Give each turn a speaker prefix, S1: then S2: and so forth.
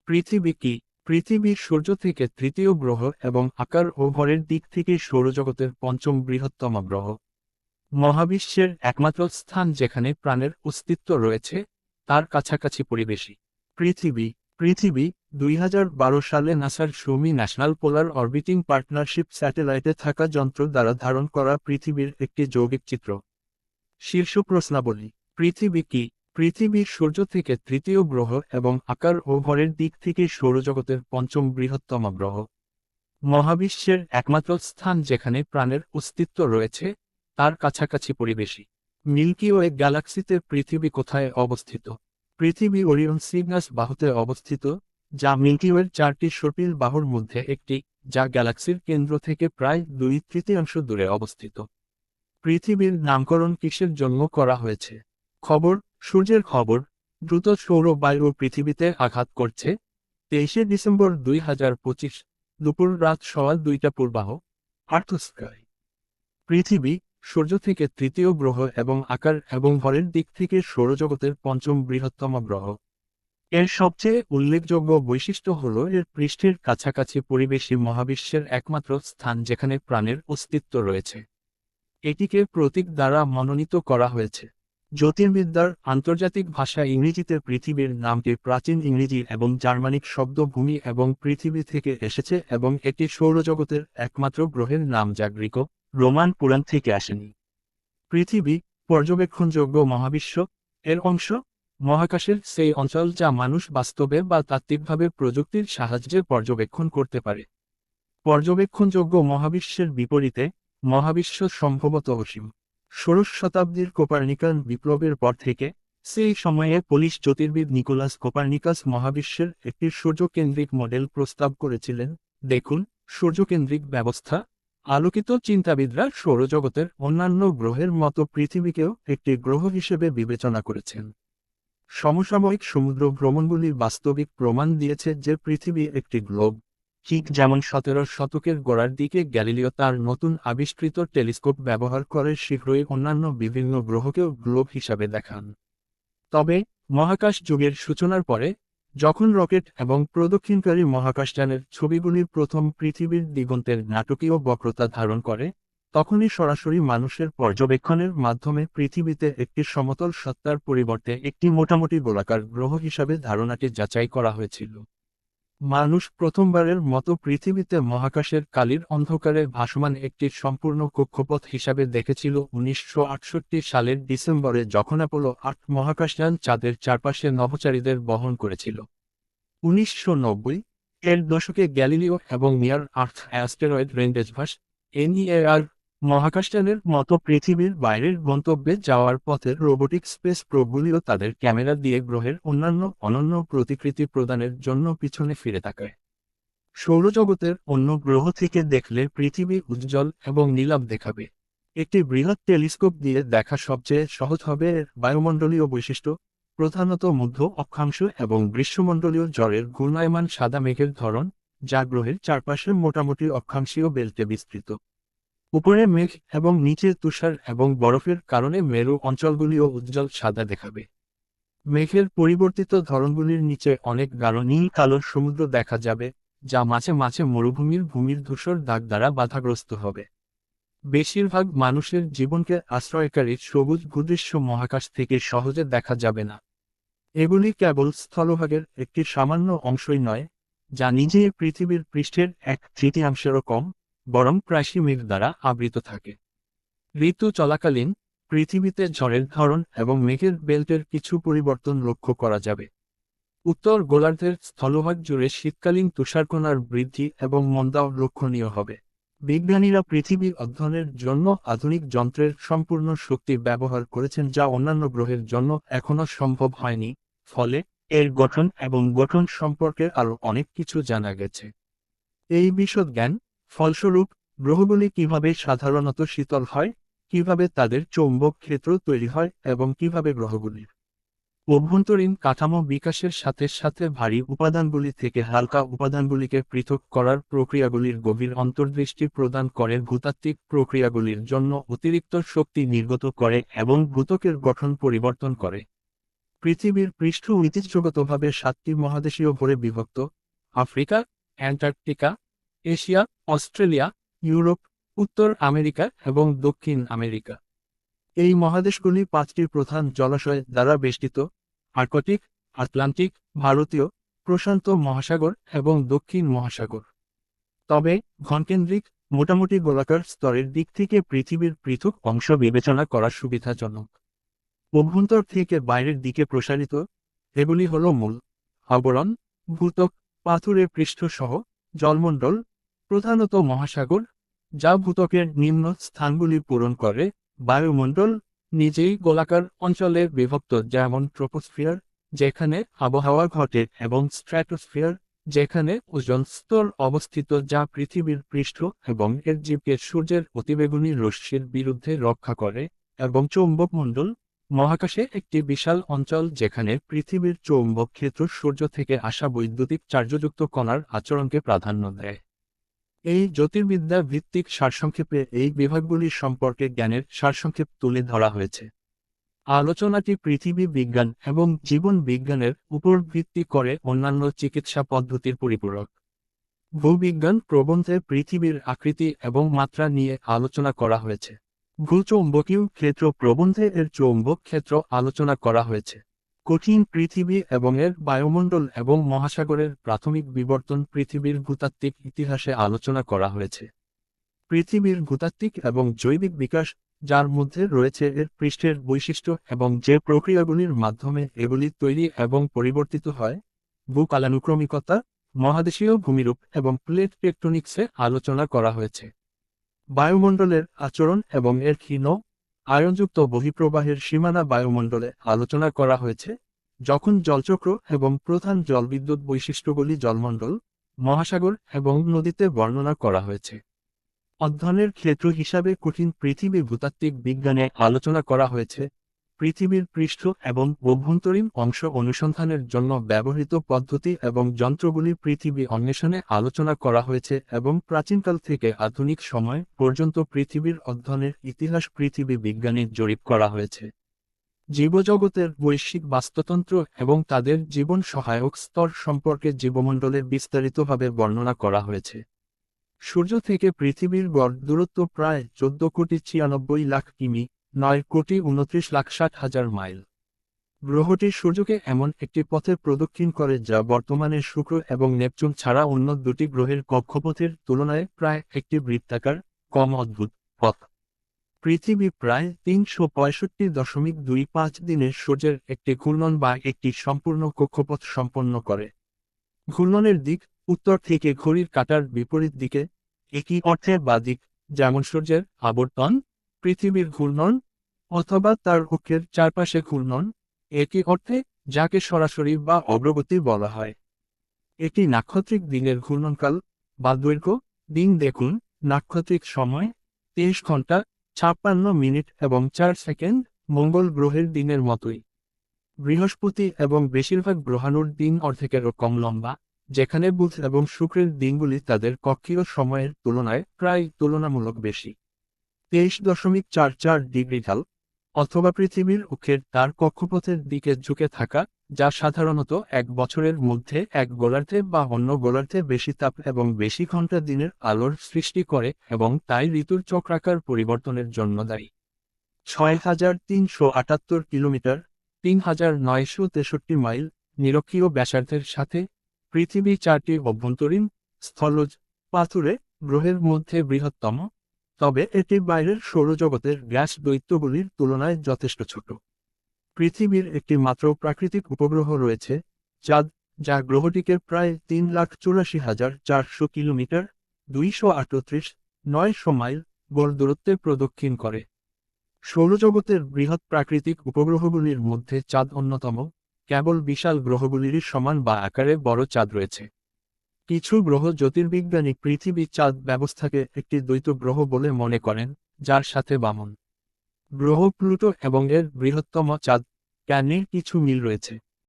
S1: পৃথিবী কি? পৃথিবী সূর্য থেকে তৃতীয় গ্রহ এবং আকার ও ভরের দিক থেকে সৌরজগতের পঞ্চম বৃহত্তম গ্রহ। মহাবিশ্বের একমাত্র স্থান যেখানে প্রাণের অস্তিত্ব রয়েছে, তার কাছাকাছি পরিবেশই পৃথিবী। পৃথিবী 2012 সালে নাসার শমি ন্যাশনাল পোলার অরবিটিং পার্টনারশিপ স্যাটেলাইটে থাকা যন্ত্র দ্বারা ধারণ করা পৃথিবীর একটি যৌগিক চিত্র। শীর্ষ প্রশ্নাবলী। পৃথিবী কি? পৃথিবী সূর্য থেকে তৃতীয় গ্রহ এবং আকার ও ভরের দিক থেকে সৌরজগতের পঞ্চম বৃহত্তম গ্রহ। মহাবিশ্বের একমাত্র স্থান যেখানে প্রাণের অস্তিত্ব রয়েছে, তার কাছাকাছি পরিবেশই মিল্কি ওয়ে গ্যালাক্সিতে পৃথিবী কোথায় অবস্থিত? পৃথিবী ওরিয়ন সিগনাস বাহুতে অবস্থিত, যা মিল্কি ওয়ের 4টি সর্পিল বাহুর মধ্যে একটি, যা গ্যালাক্সির কেন্দ্র থেকে প্রায় 2/3 দূরে অবস্থিত। পৃথিবীর নামকরণ কিসের জন্য করা হয়েছে? খবর। সূর্যের খবর। দ্রুত সৌর বায়ু পৃথিবীতে আঘাত করছে। 23শে ডিসেম্বর 2025, দুপুর রাত 2:15 পূর্বাহ। আর্থস্কাই। পৃথিবী সূর্য থেকে তৃতীয় গ্রহ এবং আকার এবং ভরের দিক থেকে সৌরজগতের পঞ্চম বৃহত্তম গ্রহ। এর সবচেয়ে উল্লেখযোগ্য বৈশিষ্ট্য হল এর পৃষ্ঠের কাছাকাছি পরিবেশই মহাবিশ্বের একমাত্র স্থান যেখানে প্রাণের অস্তিত্ব রয়েছে। এটিকে প্রতীক দ্বারা মনোনীত করা হয়েছে। জ্যোতির্বিদ্যার আন্তর্জাতিক ভাষা ইংরেজিতে পৃথিবীর নামটি প্রাচীন ইংরেজি এবং জার্মানিক শব্দ ভূমি এবং পৃথিবী থেকে এসেছে এবং এটি সৌরজগতের একমাত্র গ্রহের নাম যা গ্রীক ও রোমান পুরাণ থেকে আসেনি। পৃথিবী পর্যবেক্ষণযোগ্য মহাবিশ্ব এর অংশ। মহাকাশের সেই অঞ্চল যা মানুষ বাস্তবে বা তাত্ত্বিকভাবে প্রযুক্তির সাহায্যে পর্যবেক্ষণ করতে পারে। পর্যবেক্ষণযোগ্য মহাবিশ্বের বিপরীতে মহাবিশ্ব সম্ভবত অসীম। ষোড়শ শতাব্দীর কোপার্নিকান বিপ্লবের পর থেকে, সেই সময়ে পোলিশ জ্যোতির্বিদ নিকোলাস কোপার্নিকাস মহাবিশ্বের একটি সূর্যকেন্দ্রিক মডেল প্রস্তাব করেছিলেন। দেখুন, সূর্যকেন্দ্রিক ব্যবস্থা। আলোকিত চিন্তাবিদরা সৌরজগতের অন্যান্য গ্রহের মতো পৃথিবীকেও একটি গ্রহ হিসেবে বিবেচনা করেছেন। সমসাময়িক সমুদ্র ভ্রমণগুলি বাস্তবিক প্রমাণ দিয়েছে যে পৃথিবী একটি গ্লোব। ঠিক যেমন 17 শতকের গোড়ার দিকে গ্যালিলিও তার নতুন আবিষ্কৃত টেলিস্কোপ ব্যবহার করে শীঘ্রই অন্যান্য বিভিন্ন গ্রহকেও গ্লোব হিসাবে দেখান। তবে মহাকাশ যুগের সূচনার পরে, যখন রকেট এবং প্রদক্ষিণকারী মহাকাশযানের ছবিগুলির প্রথম পৃথিবীর দিগন্তের নাটকীয় বক্রতা ধারণ করে, তখনই সরাসরি মানুষের পর্যবেক্ষণের মাধ্যমে পৃথিবীতে একটি সমতল সত্তার পরিবর্তে একটি মোটামুটি গোলাকার গ্রহ হিসাবে ধারণাটি যাচাই করা হয়েছিল। মানুষ প্রথমবারের মতো পৃথিবীতে মহাকাশের কালির অন্ধকারে ভাসমান একটি সম্পূর্ণ কক্ষপথ হিসাবে দেখেছিল 1968 সালের ডিসেম্বরে, যখন অ্যাপোলো 8 মহাকাশযান চাঁদের চারপাশে নভোচারীদের বহন করেছিল। 1990 এর দশকে গ্যালিলিও এবং নিয়ার আর্থ অ্যাস্টেরয়েড রেঞ্জভাস NEAR মহাকাশযানের মতো পৃথিবীর বাইরের গন্তব্যে যাওয়ার পথের রোবোটিক স্পেস প্রোবগুলিও তাদের ক্যামেরা দিয়ে গ্রহের অন্যান্য অনন্য প্রতিকৃতি প্রদানের জন্য পিছনে ফিরে তাকায়। সৌরজগতের অন্য গ্রহ থেকে দেখলে পৃথিবী উজ্জ্বল এবং নীলাভ দেখাবে। একটি বৃহৎ টেলিস্কোপ দিয়ে দেখা সবচেয়ে সহজ হবে এর বায়ুমণ্ডলীয় বৈশিষ্ট্য, প্রধানত মধ্য অক্ষাংশ এবং গ্রীষ্মমণ্ডলীয় জ্বরের ঘূর্ণায়মান সাদা মেঘের ধরন, যা গ্রহের চারপাশে মোটামুটি অক্ষাংশীয় বেল্টে বিস্তৃত। উপরে মেঘ এবং নিচে তুষার এবং বরফের কারণে মেরু অঞ্চলগুলিও উজ্জ্বল সাদা দেখাবে। মেঘের পরিবর্তিত ধরনগুলির নিচে অনেক গাঢ় নীল কালো সমুদ্র দেখা যাবে, যা মাঝে মাঝে মরুভূমির ভূমির ধূসর দাগ দ্বারা বাধাগ্রস্ত হবে। বেশিরভাগ মানুষের জীবনকে আশ্রয়কারী সবুজ ভূদৃশ্য মহাকাশ থেকে সহজে দেখা যাবে না। এগুলি কেবল স্থলভাগের একটি সামান্য অংশই নয়, যা নিজেই পৃথিবীর পৃষ্ঠের 1/3-এরও কম, বরং প্রায়শই মেঘ দ্বারা আবৃত থাকে। ঋতু চলাকালীন পৃথিবীতে ঝড়ের ধরন এবং মেঘের বেল্টের কিছু পরিবর্তন লক্ষ্য করা যাবে। উত্তর গোলার্ধের স্থলভাগ জুড়ে শীতকালীন তুষারকণার বৃদ্ধি এবং মন্দাও লক্ষণীয় হবে। বিজ্ঞানীরা পৃথিবী অধ্যয়নের জন্য আধুনিক যন্ত্রের সম্পূর্ণ শক্তি ব্যবহার করেছেন, যা অন্যান্য গ্রহের জন্য এখনও সম্ভব হয়নি, ফলে এর গঠন এবং গঠন সম্পর্কে আরও অনেক কিছু জানা গেছে। এই বিশদ জ্ঞান, ফলস্বরূপ, গ্রহগুলি কিভাবে সাধারণত শীতল হয়, কিভাবে তাদের চৌম্বক ক্ষেত্র তৈরি হয় এবং কিভাবে গ্রহগুলির অভ্যন্তরীণ কাঠামো বিকাশের সাথে সাথে ভারী উপাদানগুলি থেকে হালকা উপাদানগুলিকে পৃথক করার প্রক্রিয়াগুলির গভীর অন্তর্দৃষ্টি প্রদান করে, ভূতাত্ত্বিক প্রক্রিয়াগুলির জন্য অতিরিক্ত শক্তি নির্গত করে এবং ভূত্বকের গঠন পরিবর্তন করে। পৃথিবীর পৃষ্ঠ ঐতিহ্যগতভাবে 7টি মহাদেশীয় ভরে বিভক্ত: Africa, Antarctica, Asia, Australia, Europe, উত্তর আমেরিকা এবং দক্ষিণ আমেরিকা। এই মহাদেশগুলি 5টি প্রধান জলাশয় দ্বারা বেষ্টিত: আর্কটিক, আটলান্টিক, ভারতীয়, প্রশান্ত মহাসাগর এবং দক্ষিণ মহাসাগর। তবে ঘনকেন্দ্রিক, মোটামুটি গোলাকার স্তরের দিক থেকে পৃথিবীর পৃথক অংশ বিবেচনা করা সুবিধাজনক। অভ্যন্তর থেকে বাইরের দিকে প্রসারিত এগুলি হল মূল আবরণ, ভূত্বক, পাথুরে পৃষ্ঠ সহ জলমণ্ডল, প্রধানত মহাসাগর, যা ভূত্বকের নিম্ন স্থানগুলি পূরণ করে, বায়ুমণ্ডল, নিজেই গোলাকার অঞ্চলে বিভক্ত যেমন ট্রপোস্ফিয়ার, যেখানে আবহাওয়া ঘটে, এবং স্ট্র্যাটোস্ফিয়ার, যেখানে ওজোন স্তর অবস্থিত যা পৃথিবীর পৃষ্ঠ এবং এর জীবকে সূর্যের অতিবেগুনি রশ্মির বিরুদ্ধে রক্ষা করে, এবং চৌম্বকমণ্ডল, মহাকাশে একটি বিশাল অঞ্চল যেখানে পৃথিবীর চৌম্বক ক্ষেত্র সূর্য থেকে আসা বৈদ্যুতিক চার্জযুক্ত কণার আচরণকে প্রাধান্য দেয়। এই জ্যোতির্বিদ্যা ভিত্তিক সারসংক্ষেপে এই বিভাগগুলি সম্পর্কে জ্ঞানের সারসংক্ষেপ তুলে ধরা হয়েছে। আলোচনাটি পৃথিবী বিজ্ঞান এবং জীবন বিজ্ঞানের উপর ভিত্তি করে অন্যান্য চিকিৎসা পদ্ধতির পরিপূরক। ভূবিজ্ঞান প্রবন্ধে পৃথিবীর আকৃতি এবং মাত্রা নিয়ে আলোচনা করা হয়েছে। ভূচৌম্বকীয় ক্ষেত্র প্রবন্ধে এর চৌম্বক ক্ষেত্র আলোচনা করা হয়েছে। কঠিন পৃথিবী এবং এর বায়ুমণ্ডল এবং মহাসাগরের প্রাথমিক বিবর্তন পৃথিবীর ভূতাত্ত্বিক ইতিহাসে আলোচনা করা হয়েছে। পৃথিবীর ভূতাত্ত্বিক এবং জৈবিক বিকাশ, যার মধ্যে রয়েছে এর পৃষ্ঠের বৈশিষ্ট্য এবং যে প্রক্রিয়াগুলির মাধ্যমে এগুলি তৈরি এবং পরিবর্তিত হয়, ভূকালানুক্রমিকতা, মহাদেশীয় ভূমিরূপ এবং প্লেট টেকটনিক্সে আলোচনা করা হয়েছে। বায়ুমণ্ডলের আচরণ এবং এর ক্ষীণ আয়নযুক্ত বহিঃপ্রবাহের সীমানা বায়ুমণ্ডলে আলোচনা করা হয়েছে, যখন জলচক্র এবং প্রধান জলবিদ্যুৎ বৈশিষ্ট্যগুলি জলমণ্ডল, মহাসাগর এবং নদীতে বর্ণনা করা হয়েছে। অধ্যয়নের ক্ষেত্র হিসাবে কঠিন পৃথিবী ভূতাত্ত্বিক বিজ্ঞানে আলোচনা করা হয়েছে। পৃথিবীর পৃষ্ঠ এবং অভ্যন্তরীণ অংশ অনুসন্ধানের জন্য ব্যবহৃত পদ্ধতি এবং যন্ত্রগুলি পৃথিবী অন্বেষণে আলোচনা করা হয়েছে এবং প্রাচীনকাল থেকে আধুনিক সময় পর্যন্ত পৃথিবীর অধ্যয়নের ইতিহাস পৃথিবী বিজ্ঞানের জরিপ করা হয়েছে। জীবজগতের বৈশ্বিক বাস্তুতন্ত্র এবং তাদের জীবন সহায়ক স্তর সম্পর্কে জীবমণ্ডলে বিস্তারিতভাবে বর্ণনা করা হয়েছে। সূর্য থেকে পৃথিবীর গড় দূরত্ব প্রায় 14,96,00,000 কিমি, 9,29,60,000 মাইল। গ্রহটি সূর্যকে এমন একটি পথে প্রদক্ষিণ করে যা বর্তমানে শুক্র এবং নেপচুন ছাড়া অন্য দুটি গ্রহের কক্ষপথের তুলনায় প্রায় একটি বৃত্তাকার, কম অদ্ভুত পথ। পৃথিবী প্রায় 365.25 দিনে সূর্যের একটি ঘূর্ণন বা একটি সম্পূর্ণ কক্ষপথ সম্পন্ন করে। ঘূর্ণনের দিক উত্তর থেকে ঘড়ির কাঁটার বিপরীত দিকে, একই অর্থে বা দিক, যেমন সূর্যের আবর্তন, পৃথিবীর ঘূর্ণন, অথবা তার অক্ষের চারপাশে ঘূর্ণন, একই অর্থে, যাকে সরাসরি বা অগ্রগতি বলা হয়। এটি নাক্ষত্রিক দিনের ঘূর্ণনকাল বা দৈর্ঘ্য। দিন দেখুন, নাক্ষত্রিক সময় 23 ঘন্টা 56 মিনিট এবং 4 সেকেন্ড, মঙ্গল গ্রহের দিনের মতোই। বৃহস্পতি এবং বেশিরভাগ গ্রহাণুর দিন অর্ধেকেরও কম লম্বা, যেখানে বুধ এবং শুক্রের দিনগুলি তাদের কক্ষীয় সময়ের তুলনায় প্রায় তুলনামূলক বেশি। 23.44 ডিগ্রি ঢাল, অথবা পৃথিবীর অক্ষের তার কক্ষপথের দিকে ঝুঁকে থাকা, যা সাধারণত এক বছরের মধ্যে এক গোলার্ধে বা অন্য গোলার্ধে বেশি তাপ এবং বেশি ঘন্টা দিনের আলোর সৃষ্টি করে এবং তাই ঋতুর চক্রাকার পরিবর্তনের জন্য দায়ী। 6,378 কিলোমিটার, 3,963 মাইল নিরক্ষীয় ব্যাসার্ধের সাথে, পৃথিবী 4টি অভ্যন্তরীণ, স্থলজ, পাথুরে গ্রহের মধ্যে বৃহত্তম, তবে এটি বাইরের সৌরজগতের গ্যাস দৈত্যগুলির তুলনায় যথেষ্ট ছোট। পৃথিবীর একটি মাত্র প্রাকৃতিক উপগ্রহ রয়েছে, চাঁদ, যা গ্রহটিকে প্রায় 3,84,400 কিলোমিটার, 238,900 মাইল গড় দূরত্বে প্রদক্ষিণ করে। সৌরজগতের বৃহৎ প্রাকৃতিক উপগ্রহগুলির মধ্যে চাঁদ অন্যতম, কেবল বিশাল গ্রহগুলিরই সমান বা আকারে বড় চাঁদ রয়েছে। কিছু গ্রহ জ্যোতির্বিজ্ঞানী পৃথিবী চাঁদ ব্যবস্থাকে একটি দ্বৈত গ্রহ বলে মনে করেন, যার সাথে বামন গ্রহ প্লুটো এবং এর বৃহত্তম চাঁদ ক্যানির কিছু মিল রয়েছে।